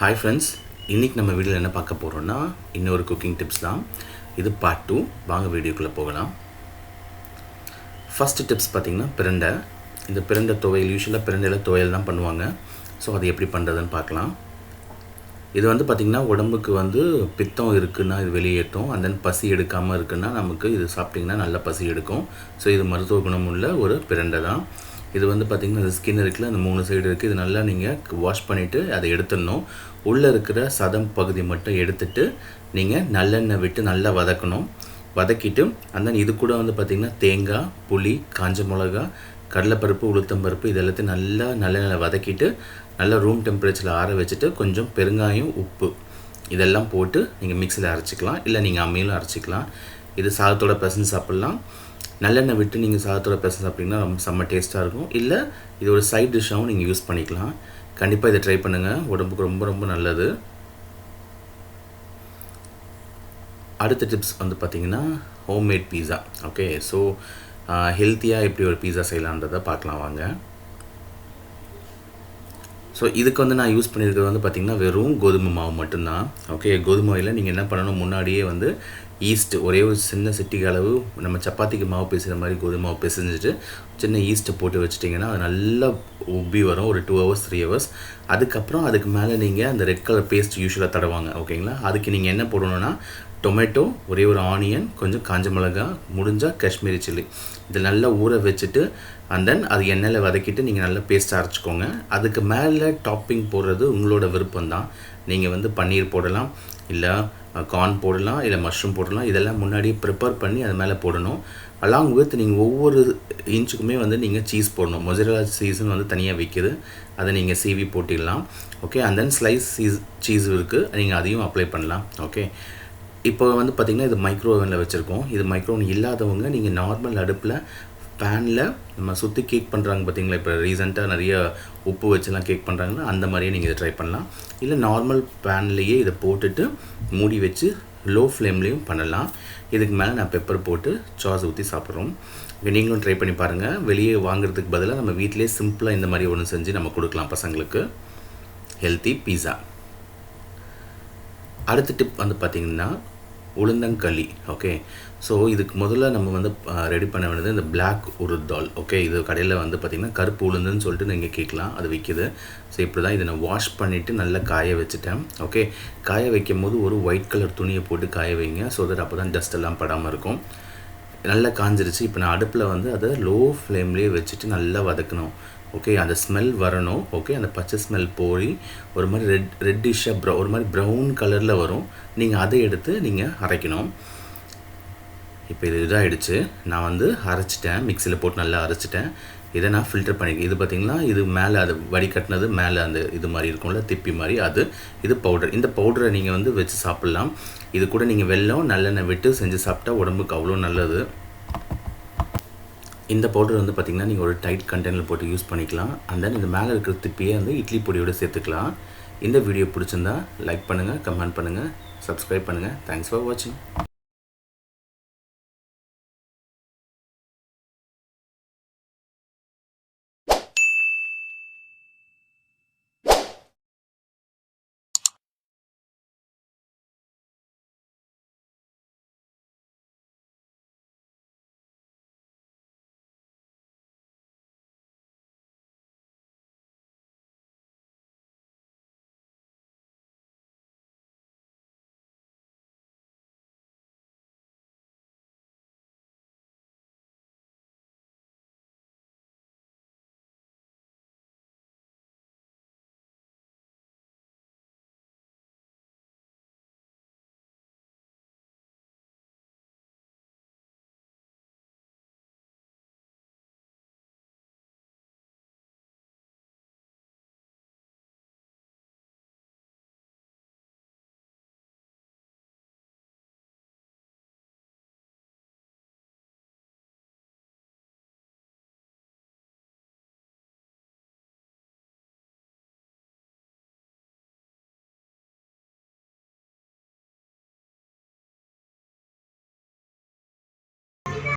Hi friends, இன்னைக்கு நம்ம வீடியோல என்ன பார்க்க போறோம்னா இன்னொரு குக்கிங் டிப்ஸ் தான். இது பார்ட் 2. வாங்க வீடியோக்குள்ள போகலாம். ஃபர்ஸ்ட் டிப்ஸ் பாத்தீங்கன்னா பிரண்டை. இந்த பிரண்டை துவையல் யூசுவலா பிரண்டைல துவையல் தான் பண்ணுவாங்க. சோ அது எப்படி பண்றதுன்னு பார்க்கலாம். இது வந்து பாத்தீங்கன்னா உடம்புக்கு பித்தம் இருக்குன்னா இது வெளியேற்றும். and then பசி எடுக்காம இருக்குன்னா நமக்கு இது சாப்பிட்டீங்கன்னா நல்ல பசி எடுக்கும். சோ இது மருத்துவ குணம் உள்ள ஒரு பிரண்டை தான். இது வந்து பாத்தீங்கன்னா இந்த ஸ்கின் இருக்குல அந்த மூணு சைடு இருக்கு. இது நல்லா நீங்க வாஷ் பண்ணிட்டு அதை எடுத்துறணும். உள்ள இருக்கிற சதம் பகுதி மட்டும் எடுத்துட்டு நீங்க நல்லெண்ணெய் விட்டு நல்லா வதக்கணும். வதக்கிட்டு and then இது கூட வந்து பாத்தீங்கன்னா தேங்காய், புளி, காஞ்ச மிளகாய், கடலைப்பருப்பு, உளுத்தம் பருப்பு இதெல்லாம் நல்லா நல்லெண்ணெயில வதக்கிட்டு நல்லா ரூம் டெம்பரேச்சர்ல ஆற வச்சிட்டு கொஞ்சம் பெருங்காயம், உப்பு இதெல்லாம் போட்டு நீங்க மிக்ஸில அரைச்சுக்கலாம். இல்ல நீங்க அம்மியில அரைச்சுக்கலாம். இது சாதத்தோட பிசைஞ்சு சாப்பிடலாம். நல்லெண்ணெய் விட்டு நீங்க சாதத்தோட பிசைஞ்சு சாப்பிட்டீங்கன்னா ரொம்ப செம்ம டேஸ்டா இருக்கும். இல்ல இது ஒரு சைடு டிஷ்ஷாவும் நீங்க யூஸ் பண்ணிக்கலாம். கண்டிப்பா இத ட்ரை பண்ணுங்க. உடம்புக்கு ரொம்ப ரொம்ப நல்லது. அடுத்த டிப்ஸ் வந்து பாத்தீங்கன்னா ஹோம்மேட் பீஸா. ஓகே சோ ஹெல்தியா எப்படி ஒரு பீஸா செய்யலாம்ன்றத பார்க்கலாம் வாங்க. சோ இதுக்கு வந்து நான் யூஸ் பண்ணியிருக்கிறது வந்து பாத்தீங்கன்னா வெறும் கோதுமை மாவு மட்டும் தான். ஓகே கோதுமை மாவுல நீங்க என்ன பண்ணணும் முன்னாடியே வந்து ஈஸ்ட் ஒரே ஒரு சின்ன சிட்டிகை அளவு நம்ம சப்பாத்திக்கு மாவு பிசைற மாதிரி கோதுமை மாவு பிசைஞ்சிட்டு சின்ன ஈஸ்ட் போட்டு வச்சிட்டீங்கன்னா அது நல்லா உப்பி வரும் ஒரு 2 hours 3 hours. அதுக்கு அப்புறம் அதுக்கு மேல நீங்க அந்த ரெட் கலர் பேஸ்ட் யூசுவலா தடவாங்க. ஓகேங்களா? அதுக்கு நீங்க என்ன போடணும்னா டொமேட்டோ, ஒரே ஒரு ஆனியன், கொஞ்சம் காஞ்ச மிளகாய், முடிஞ்சா காஷ்மீரி சில்லி இது நல்லா ஊற வச்சிட்டு and then அது எண்ணெயில வதக்கிட்டு நீங்க நல்லா பேஸ்ட் அரைச்சுக்கோங்க. அதுக்கு மேல டாப்பிங் போடுறது உங்களோட விருப்பம் தான். நீங்க வந்து பன்னீர் போடலாம், இல்ல கார்ன் போடலாம், இல்ல மஷ்ரூம் போடலாம். இதெல்லாம் முன்னாடியே ப்ரிப்பேர் பண்ணி அது மேல போடணும். along with நீங்க ஒவ்வொரு இன்ச்சுக்குமே வந்து நீங்க சீஸ் போடணும். மொசரல்லா சீஸ்னு வந்து தனியா விக்குது. அதை நீங்க சீவி போட்டுடலாம். Okay and then slice cheese இருக்கு. நீங்க அதையும் அப்ளை பண்ணலாம். ஓகே இப்போ வந்து பாத்தீங்கன்னா இது மைக்ரோ ஓவன்ல வச்சிருக்கோம். இது மைக்ரோ ஓவன் இல்லாதவங்க நீங்க நார்மல் அடுப்புல பேன்ல நம்ம சுத்தி கேக் பண்றாங்க பாத்தீங்களா? இப்போ ரீசன்ட்டா நிறைய உப்பு வச்சலாம் கேக் பண்றாங்கல அந்த மாதிரியே நீங்க இத ட்ரை பண்ணலாம். இல்ல நார்மல் பேன்லயே இத போட்டுட்டு மூடி வச்சு லோ ஃப்ளேம்லயும் பண்ணலாம். இதுக்கு மேல நான் பெப்பர் போட்டு சாஸ் ஊத்தி சாப்பிடுறோம். நீங்களும் ட்ரை பண்ணி பாருங்க. வெளியே வாங்குறதுக்கு பதிலா நம்ம வீட்லயே சிம்பிளா இந்த மாதிரி ஒன்னு செஞ்சு நம்ம கொடுக்கலாம் பசங்களுக்கு. ஹெல்தி பீஸா. அடுத்த டிப் வந்து பாத்தீங்கன்னா உளுந்தங்களி. ஓகே சோ இதுக்கு முதல்ல நம்ம வந்து ரெடி பண்ண வேண்டியது இந்த Black urad dal. ஓகே இது கடையில வந்து பாத்தீங்கன்னா கருப்பு உளுந்துன்னு சொல்லிட்டு நீங்க கேட்கலாம். அது விக்குது. சோ இப்படி தான் இத நான் வாஷ் பண்ணிட்டு நல்லா காய வச்சிட்டேன். ஓகே காய வைக்கும்போது ஒரு ஒயிட் கலர் துணியை போட்டு காய வைங்க. சோ தட் அப்பதான் டஸ்ட் எல்லாம் படாம இருக்கும். நல்லா காஞ்சிருச்சு. இப்போ நான் அடுப்புல வந்து அதை லோ ஃப்ளேம்லயே வச்சிட்டு நல்லா வதக்கணும். ஓகே அந்த ஸ்மெல் வரணும். ஓகே அந்த பச்சை ஸ்மெல் போய் ஒரு மாதிரி ரெட்டிஷா ஒரு மாதிரி பிரவுன் கலர்ல வரும். நீங்க அதை எடுத்து நீங்க அரைக்கணும். இப்போ இது இதாயிடுச்சு. நான் வந்து அரைச்சிட்டேன். மிக்ஸில போட்டு நல்லா அரைச்சிட்டேன். இதை நான் ஃபில்டர் பண்ணிக்கிறேன். இது பாத்தீங்கன்னா இது மேல அது வடிகட்டினது மேல அந்த இது மாதிரி இருக்கும்ல திப்பி மாதிரி அது இது பவுடர். இந்த பவுடரை நீங்க வந்து வெச்சு சாப்பிடலாம். இது கூட நீங்க வெல்லம் நல்லெண்ணெய் விட்டு செஞ்சு சாப்பிட்டா உடம்புக்கு அவ்வளவு நல்லது. இந்த பவுடர் வந்து பாத்தீங்கன்னா நீங்க ஒரு டைட் கண்டெய்னர்ல போட்டு யூஸ் பண்ணிக்கலாம். and then இந்த மேல இருக்கிற திப்பியை வந்து இட்லி பொடியோட சேர்த்துக்கலாம். இந்த வீடியோ பிடிச்சிருந்தா லைக் பண்ணுங்க, கமெண்ட் பண்ணுங்க, Subscribe பண்ணுங்க. Thanks for watching.